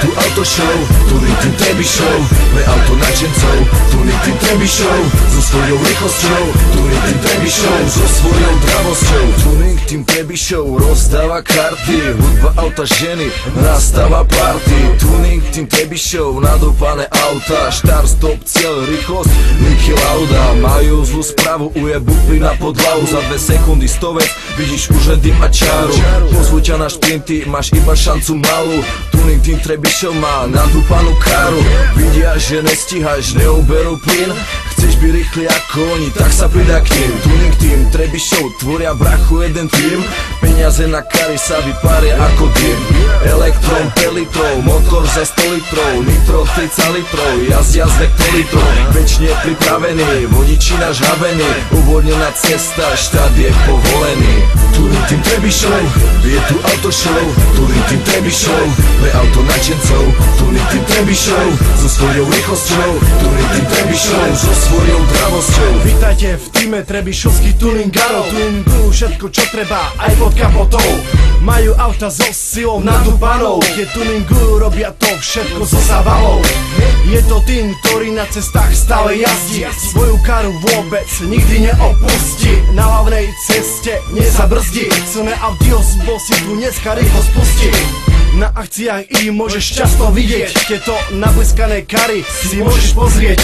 tu auto show, Tuning Team Trebišov, pre auto nadšencov, Tuning Team Trebišov, so svojou rýchlosťou, Tuning Team Trebišov, so svojou dravosťou. Tuning Team Trebišov rozdáva karty, hudba, auta, ženy, nastáva party. Tuning Team Trebišov, nadúpané auta, štart, stop, cieľ, rýchlosť, Niki Lauda. Majú zlú správu, ujebu na podlahu, za 2 sekundy 100 vec, vidíš už len dym a čáru. Pozvuj ťa na šprinty, máš iba šancu malú. Tuning Team Trebišov má nadúpanú káru. Vidia, že nestíhaš, neuberú plyn, chceš byť rýchly ako oni, tak sa pridá k ním. Tuning Team Trebišov tvoria brachu jeden tým, peniaze na kary sa vypária ako dym. Elektron 5 litrov, motor za 100 litrov, nitro 30 litrov, jazdia z hektolitrov. Večne pripravený, vodiči nažhavený, uvoľnená cesta, štát je povolený. Tuning Team Trebišov, je tu auto show, Tuning Team Trebišov, pre auto nadšencov, Tuning Team Trebišov, so svojou rýchlosťou, Tuning Team Trebišov, so svojou dravosťou. Vítajte v týme trebišovských tuningarov, tuningujú všetko čo treba, aj pod kapotou. Majú auta so silou nadúpanou, keď tuningujú, robia to všetko so zábavou. Je to tým, ktorý na cestách stále jazdí, svoju karu vôbec nikdy neopustí, na hlavnej ceste nezabrzdí. Silné audios si tu dneska rýchlo spustí. Na akciách ich môžeš často vidieť, tieto nabliskané kary si môžeš pozrieť.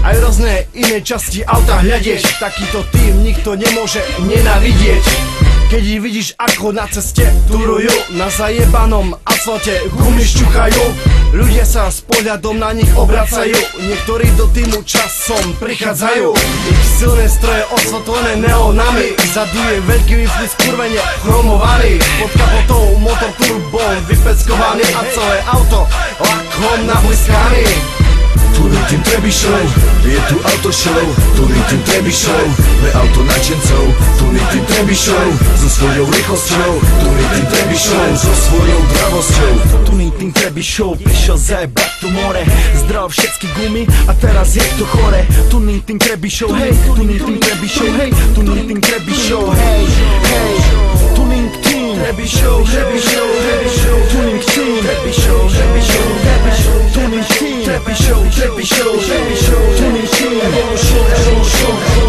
Aj rôzne iné časti auta hľadieš, takýto tým nikto nemôže nenávidieť. Keď ich vidíš ako na ceste turujú, na zajebanom asfalte gumy šťuchajú, ľudia sa s pohľadom na nich obracajú, niektorí do týmu časom prichádzajú. Ich silné stroje osvetlené neonami, vzadu je veľký výflis kurvene chromovaný, pod kapotou motor turbom vypeckovaný a celé auto lakom nabliskaný. Tuning Team Trebišov, je tu auto show, Tuning Team Trebišov, pre auto nadšencov, Tuning Team Trebišov, so svojou rýchlosťou, Tuning Team Trebišov, so svojou dravosťou. Tuning Team Trebišov prišiel zajebať tu more, zdrav všetky gumy a teraz je to chore. Tuning Team Trebišov, hej, Tuning Team Trebišov, hej, Tuning Team Trebišov, hej, hej. Tuning Team Trebišov, Trebišov, Trebišov, Tuning Team Trebišov, Trebišov, Trebišov, Tuning Team Trebišov, Trebišov, Trebišov, Tuning Team Evolution, Evolution.